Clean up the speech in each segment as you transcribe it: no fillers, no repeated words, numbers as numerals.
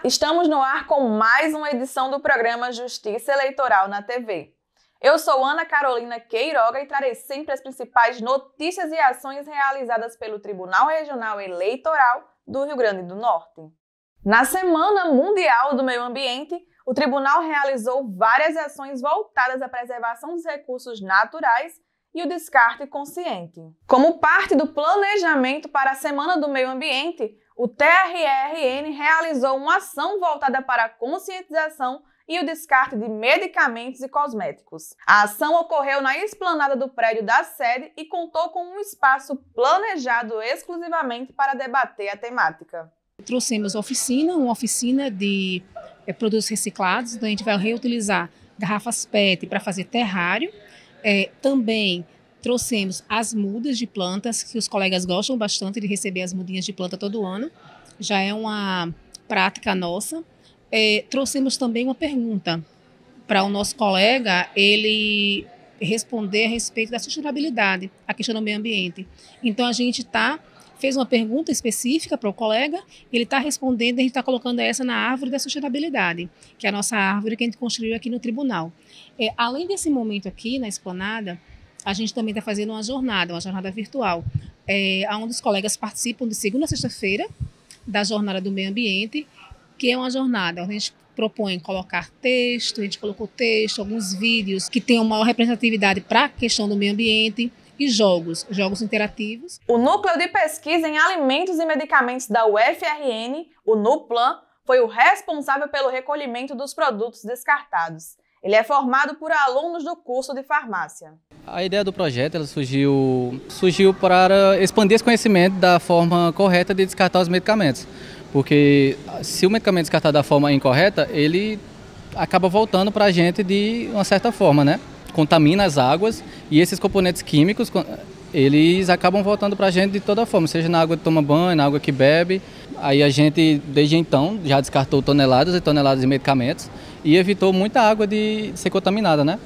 Estamos no ar com mais uma edição do programa Justiça Eleitoral na TV. Eu sou Ana Carolina Queiroga e trarei sempre as principais notícias e ações realizadas pelo Tribunal Regional Eleitoral do Rio Grande do Norte. Na Semana Mundial do Meio Ambiente, o Tribunal realizou várias ações voltadas à preservação dos recursos naturais e o descarte consciente. Como parte do planejamento para a Semana do Meio Ambiente, o TRRN realizou uma ação voltada para a conscientização e o descarte de medicamentos e cosméticos. A ação ocorreu na esplanada do prédio da sede e contou com um espaço planejado exclusivamente para debater a temática. Trouxemos uma oficina de produtos reciclados, então a gente vai reutilizar garrafas PET para fazer terrário. Também trouxemos as mudas de plantas, que os colegas gostam bastante de receber as mudinhas de planta todo ano. Já é uma prática nossa. Trouxemos também uma pergunta para o nosso colega, ele responder a respeito da sustentabilidade, a questão do meio ambiente. Então a gente fez uma pergunta específica para o colega, ele está respondendo, a gente está colocando essa na árvore da sustentabilidade, que é a nossa árvore que a gente construiu aqui no tribunal. Além desse momento aqui na esplanada, a gente também está fazendo uma jornada virtual, onde os colegas participam de segunda a sexta-feira da Jornada do Meio Ambiente, que é uma jornada onde a gente propõe colocar texto, a gente colocou texto, alguns vídeos que tenham maior representatividade para a questão do meio ambiente e jogos interativos. O Núcleo de Pesquisa em Alimentos e Medicamentos da UFRN, o NUPLAN, foi o responsável pelo recolhimento dos produtos descartados. Ele é formado por alunos do curso de farmácia. A ideia do projeto ela surgiu para expandir esse conhecimento da forma correta de descartar os medicamentos. Porque se o medicamento descartar da forma incorreta, ele acaba voltando para a gente de uma certa forma, né? Contamina as águas e esses componentes químicos, eles acabam voltando para a gente de toda forma, seja na água que toma banho, na água que bebe. Aí a gente, desde então, já descartou toneladas e toneladas de medicamentos e evitou muita água de ser contaminada, né?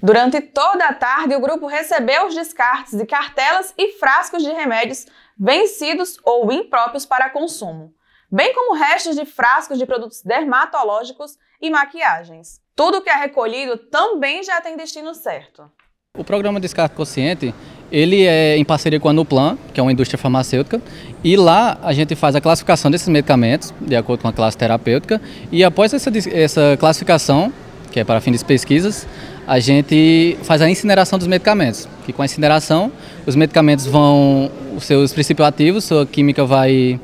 Durante toda a tarde, o grupo recebeu os descartes de cartelas e frascos de remédios vencidos ou impróprios para consumo, bem como restos de frascos de produtos dermatológicos e maquiagens. Tudo que é recolhido também já tem destino certo. O programa Descarte Consciente, ele é em parceria com a Nuplan, que é uma indústria farmacêutica, e lá a gente faz a classificação desses medicamentos, de acordo com a classe terapêutica, e após essa classificação, que é para fins de pesquisas, a gente faz a incineração dos medicamentos, que com a incineração, os medicamentos os seus princípios ativos, sua química vai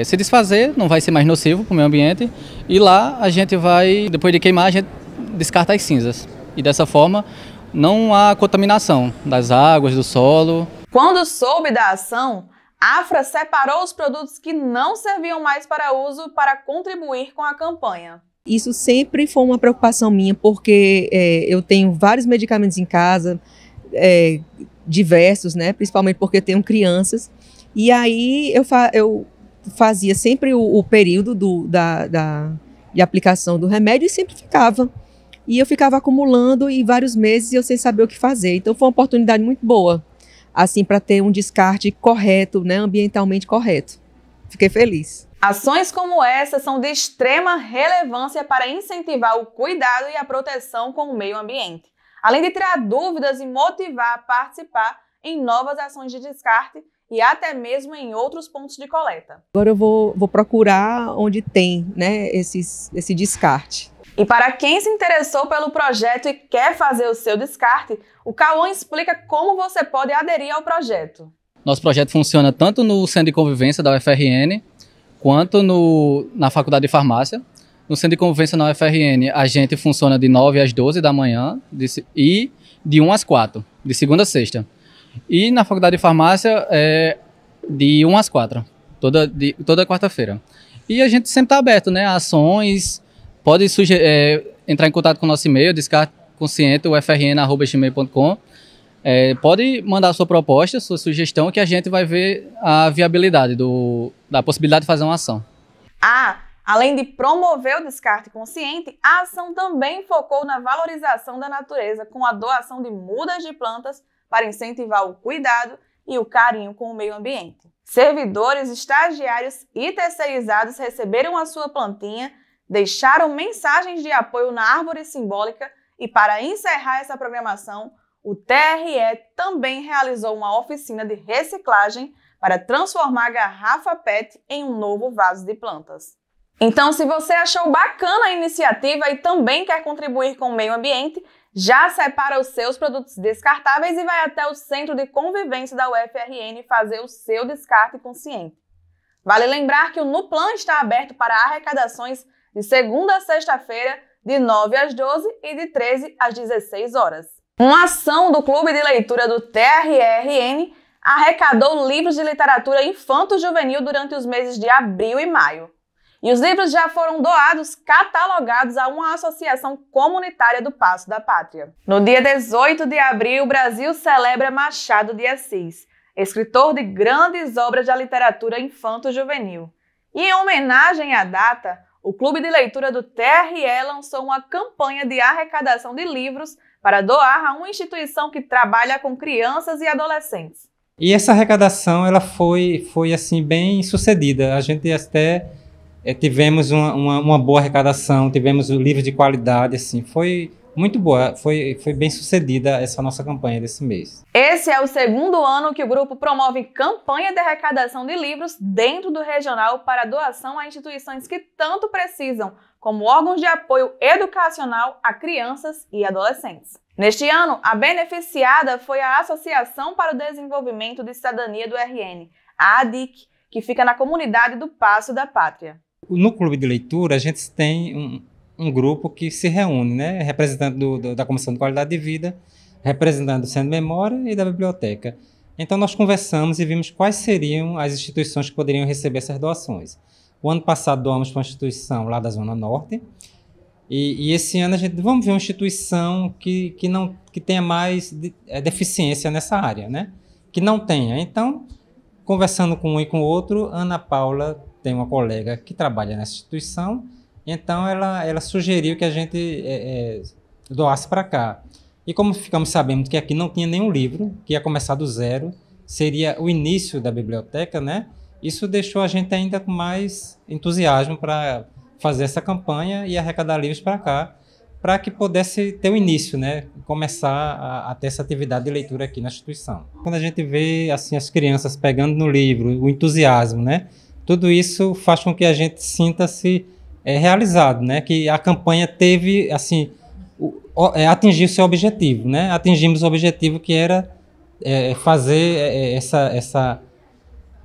se desfazer, não vai ser mais nocivo para o meio ambiente, e lá a gente vai, depois de queimar, a gente descarta as cinzas, e dessa forma não há contaminação das águas, do solo. Quando soube da ação, a AFRA separou os produtos que não serviam mais para uso para contribuir com a campanha. Isso sempre foi uma preocupação minha, porque eu tenho vários medicamentos em casa, diversos, né? Principalmente porque eu tenho crianças, e aí eu fazia sempre o período de aplicação do remédio e sempre ficava. E eu ficava acumulando e vários meses eu sem saber o que fazer. Então foi uma oportunidade muito boa, assim, para ter um descarte correto, né, ambientalmente correto. Fiquei feliz. Ações como essa são de extrema relevância para incentivar o cuidado e a proteção com o meio ambiente, além de tirar dúvidas e motivar a participar em novas ações de descarte e até mesmo em outros pontos de coleta. Agora eu vou procurar onde tem, né, esse descarte. E para quem se interessou pelo projeto e quer fazer o seu descarte, o Cauã explica como você pode aderir ao projeto. Nosso projeto funciona tanto no Centro de Convivência da UFRN, quanto na Faculdade de Farmácia. No Centro de Convivência na UFRN, a gente funciona de 9 às 12 da manhã e de 1 às 4, de segunda a sexta. E na Faculdade de Farmácia, de 1 às 4, toda quarta-feira. E a gente sempre está aberto, né, a ações. Pode entrar em contato com o nosso e-mail, descarteconsciente.ufrn@gmail.com. Pode mandar a sua proposta, sua sugestão, que a gente vai ver a viabilidade da possibilidade de fazer uma ação. Além de promover o descarte consciente, a ação também focou na valorização da natureza com a doação de mudas de plantas para incentivar o cuidado e o carinho com o meio ambiente. Servidores, estagiários e terceirizados receberam a sua plantinha, deixaram mensagens de apoio na árvore simbólica e, para encerrar essa programação, o TRE também realizou uma oficina de reciclagem para transformar a garrafa PET em um novo vaso de plantas. Então, se você achou bacana a iniciativa e também quer contribuir com o meio ambiente, já separa os seus produtos descartáveis e vai até o Centro de Convivência da UFRN fazer o seu descarte consciente. Vale lembrar que o Nuplan está aberto para arrecadações de segunda a sexta-feira, de 9 às 12 e de 13 às 16 horas. Uma ação do Clube de Leitura do TRE-RN arrecadou livros de literatura infanto-juvenil durante os meses de abril e maio. E os livros já foram doados, catalogados a uma associação comunitária do Paço da Pátria. No dia 18 de abril, o Brasil celebra Machado de Assis, escritor de grandes obras da literatura infanto-juvenil. E em homenagem à data, o Clube de Leitura do TRE lançou uma campanha de arrecadação de livros para doar a uma instituição que trabalha com crianças e adolescentes. E essa arrecadação ela foi assim, bem sucedida. A gente até tivemos uma boa arrecadação, tivemos livros de qualidade, assim, foi muito boa, foi bem sucedida essa nossa campanha desse mês. Esse é o segundo ano que o grupo promove campanha de arrecadação de livros dentro do regional para doação a instituições que tanto precisam, como órgãos de apoio educacional a crianças e adolescentes. Neste ano, a beneficiada foi a Associação para o Desenvolvimento de Cidadania do RN, a ADIC, que fica na comunidade do Paço da Pátria. No Clube de Leitura, a gente tem um grupo que se reúne, né? Representante da Comissão de Qualidade de Vida, representante do Centro de Memória e da Biblioteca. Então, nós conversamos e vimos quais seriam as instituições que poderiam receber essas doações. O ano passado, doamos para uma instituição lá da Zona Norte, e esse ano a gente vamos ver uma instituição que tenha mais deficiência nessa área, né? Que não tenha. Então, conversando com um e com o outro, Ana Paula tem uma colega que trabalha nessa instituição, então ela sugeriu que a gente doasse para cá. E como ficamos sabendo que aqui não tinha nenhum livro, que ia começar do zero, seria o início da biblioteca, né? Isso deixou a gente ainda com mais entusiasmo para fazer essa campanha e arrecadar livros para cá, para que pudesse ter o início, né? Começar a ter essa atividade de leitura aqui na instituição. Quando a gente vê assim, as crianças pegando no livro, o entusiasmo, né? Tudo isso faz com que a gente sinta-se realizado, né? Que a campanha teve, assim, atingir seu objetivo, né? Atingimos o objetivo que era fazer essa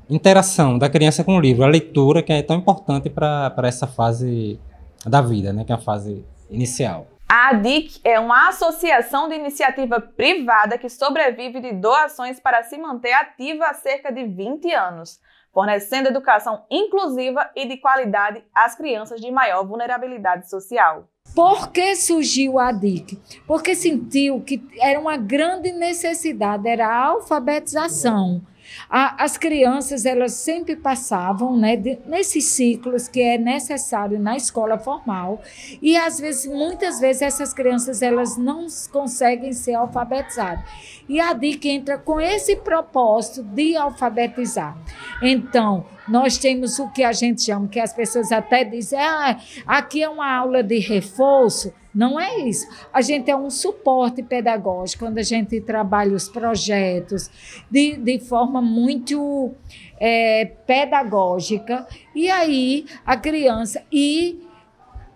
interação da criança com o livro, a leitura, que é tão importante para essa fase da vida, né? Que é a fase inicial. A ADIC é uma associação de iniciativa privada que sobrevive de doações para se manter ativa há cerca de 20 anos, fornecendo educação inclusiva e de qualidade às crianças de maior vulnerabilidade social. Por que surgiu a ADIC? Porque sentiu que era uma grande necessidade, era a alfabetização. As crianças, elas sempre passavam, né, nesses ciclos que é necessário na escola formal e, às vezes, muitas vezes, essas crianças elas não conseguem ser alfabetizadas. E a ADIC entra com esse propósito de alfabetizar. Então, nós temos o que a gente chama, que as pessoas até dizem, aqui é uma aula de reforço. Não é isso. A gente é um suporte pedagógico, quando a gente trabalha os projetos de forma muito pedagógica. E aí, a criança...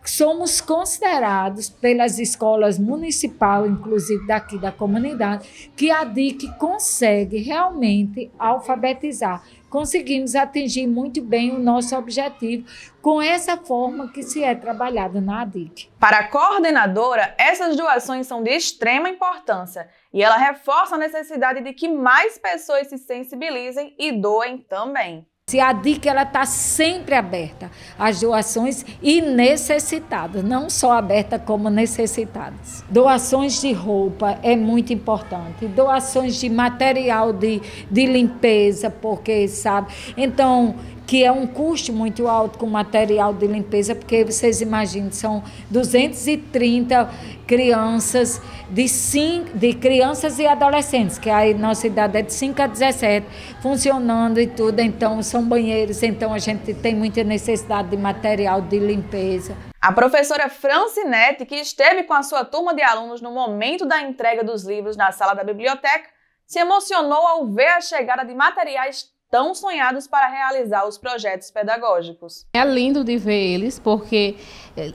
somos considerados pelas escolas municipais, inclusive daqui da comunidade, que a ADIC consegue realmente alfabetizar. Conseguimos atingir muito bem o nosso objetivo com essa forma que se é trabalhada na ADIC. Para a coordenadora, essas doações são de extrema importância e ela reforça a necessidade de que mais pessoas se sensibilizem e doem também. A ADIC está sempre aberta às doações e necessitadas, não só aberta como necessitadas. Doações de roupa é muito importante, doações de material de limpeza, porque, sabe, então, que é um custo muito alto com material de limpeza, porque vocês imaginem, são 230 crianças, de crianças e adolescentes, que a nossa idade é de 5 a 17, funcionando e tudo, então são banheiros, então a gente tem muita necessidade de material de limpeza. A professora Francinete, que esteve com a sua turma de alunos no momento da entrega dos livros na sala da biblioteca, se emocionou ao ver a chegada de materiais tão sonhados para realizar os projetos pedagógicos. É lindo de ver eles, porque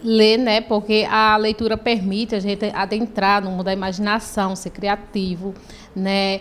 ler, né? Porque a leitura permite a gente adentrar no mundo da imaginação, ser criativo, né?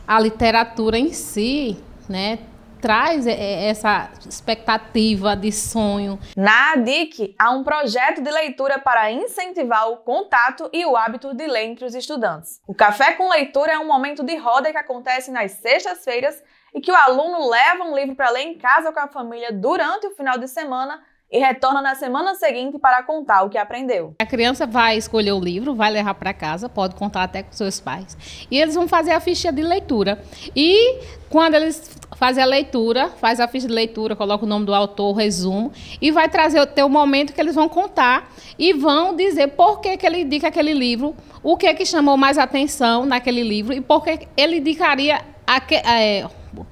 A literatura em si, né, traz essa expectativa de sonho. Na ADIC, há um projeto de leitura para incentivar o contato e o hábito de ler entre os estudantes. O Café com Leitura é um momento de roda que acontece nas sextas-feiras e que o aluno leva um livro para ler em casa com a família durante o final de semana e retorna na semana seguinte para contar o que aprendeu. A criança vai escolher o livro, vai levar para casa, pode contar até com seus pais. E eles vão fazer a ficha de leitura. E quando eles fazem a leitura, faz a ficha de leitura, coloca o nome do autor, o resumo, e vai ter o momento que eles vão contar e vão dizer por que ele indica aquele livro, o que chamou mais atenção naquele livro e por que ele indicaria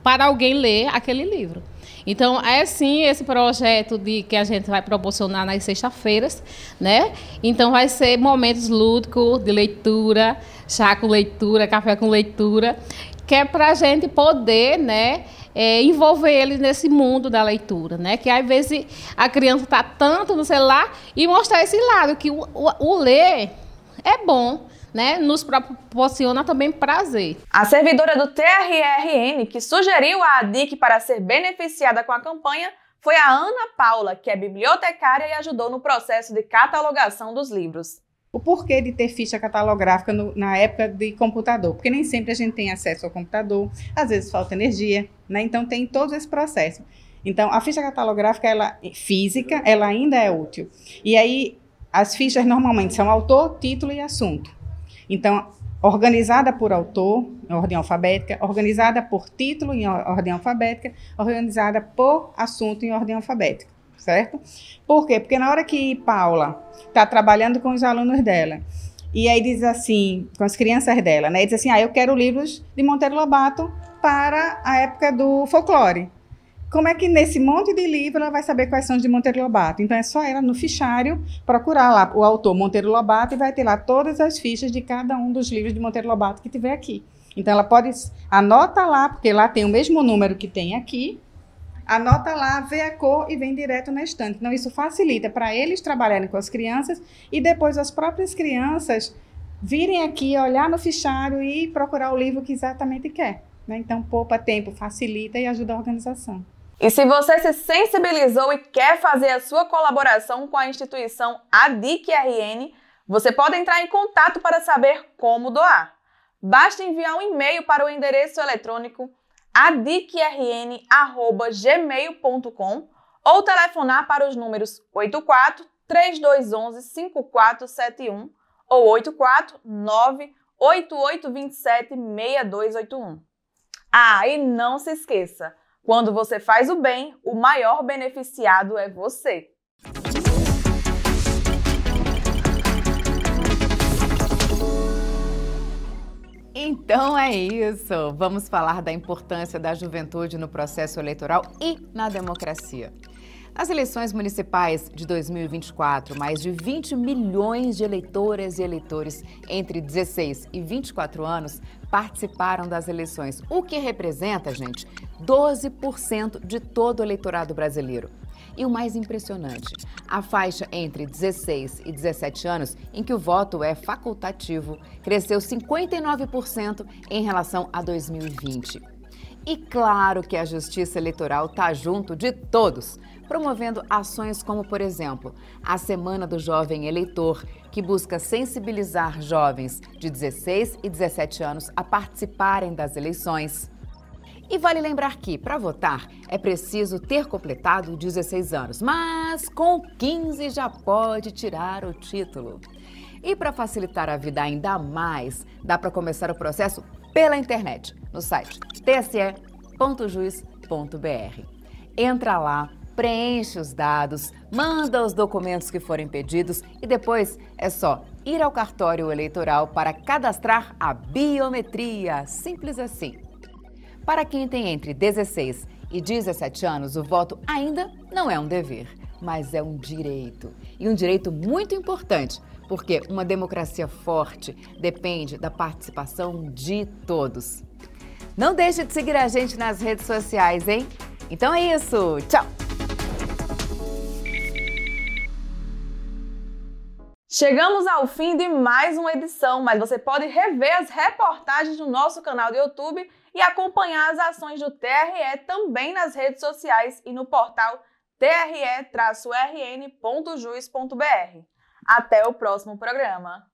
para alguém ler aquele livro. Então, é sim esse projeto que a gente vai proporcionar nas sextas-feiras, né? Então, vai ser momentos lúdicos de leitura, chá com leitura, café com leitura, que é para a gente poder, né, envolver eles nesse mundo da leitura, né? Que às vezes a criança está tanto no celular e mostrar esse lado, que o ler é bom, né? Nos proporciona também prazer. A servidora do TRRN que sugeriu a ADIC para ser beneficiada com a campanha foi a Ana Paula, que é bibliotecária e ajudou no processo de catalogação dos livros. O porquê de ter ficha catalográfica na época de computador? Porque nem sempre a gente tem acesso ao computador, às vezes falta energia, né? Então tem todo esse processo. Então a ficha catalográfica, física, ela ainda é útil. E aí as fichas normalmente são autor, título e assunto. Então, organizada por autor, em ordem alfabética, organizada por título, em ordem alfabética, organizada por assunto, em ordem alfabética, certo? Por quê? Porque na hora que Paula está trabalhando com os alunos dela, e aí diz assim, com as crianças dela, né? E diz assim, eu quero livros de Monteiro Lobato para a época do folclore. Como é que nesse monte de livro ela vai saber quais são os de Monteiro Lobato? Então é só ela no fichário procurar lá o autor Monteiro Lobato e vai ter lá todas as fichas de cada um dos livros de Monteiro Lobato que tiver aqui. Então ela pode, anota lá, porque lá tem o mesmo número que tem aqui, anota lá, vê a cor e vem direto na estante. Então isso facilita para eles trabalharem com as crianças e depois as próprias crianças virem aqui, olhar no fichário e procurar o livro que exatamente quer, né? Então poupa tempo, facilita e ajuda a organização. E se você se sensibilizou e quer fazer a sua colaboração com a instituição ADIC-RN, você pode entrar em contato para saber como doar. Basta enviar um e-mail para o endereço eletrônico adicrn@gmail.com ou telefonar para os números 84 3211 5471 ou 84 98827 6281. E não se esqueça, quando você faz o bem, o maior beneficiado é você. Então é isso. Vamos falar da importância da juventude no processo eleitoral e na democracia. Nas eleições municipais de 2024, mais de 20 milhões de eleitoras e eleitores entre 16 e 24 anos participaram das eleições, o que representa, gente, 12% de todo o eleitorado brasileiro. E o mais impressionante, a faixa entre 16 e 17 anos, em que o voto é facultativo, cresceu 59% em relação a 2020. E claro que a Justiça Eleitoral está junto de todos, promovendo ações como, por exemplo, a Semana do Jovem Eleitor, que busca sensibilizar jovens de 16 e 17 anos a participarem das eleições. E vale lembrar que, para votar, é preciso ter completado 16 anos, mas com 15 já pode tirar o título. E para facilitar a vida ainda mais, dá para começar o processo pela internet, no site tse.jus.br. Entra lá, preenche os dados, manda os documentos que forem pedidos e depois é só ir ao cartório eleitoral para cadastrar a biometria. Simples assim. Para quem tem entre 16 e 17 anos, o voto ainda não é um dever, mas é um direito. E um direito muito importante, porque uma democracia forte depende da participação de todos. Não deixe de seguir a gente nas redes sociais, hein? Então é isso. Tchau! Chegamos ao fim de mais uma edição, mas você pode rever as reportagens no nosso canal do YouTube e acompanhar as ações do TRE também nas redes sociais e no portal tre-rn.jus.br. Até o próximo programa!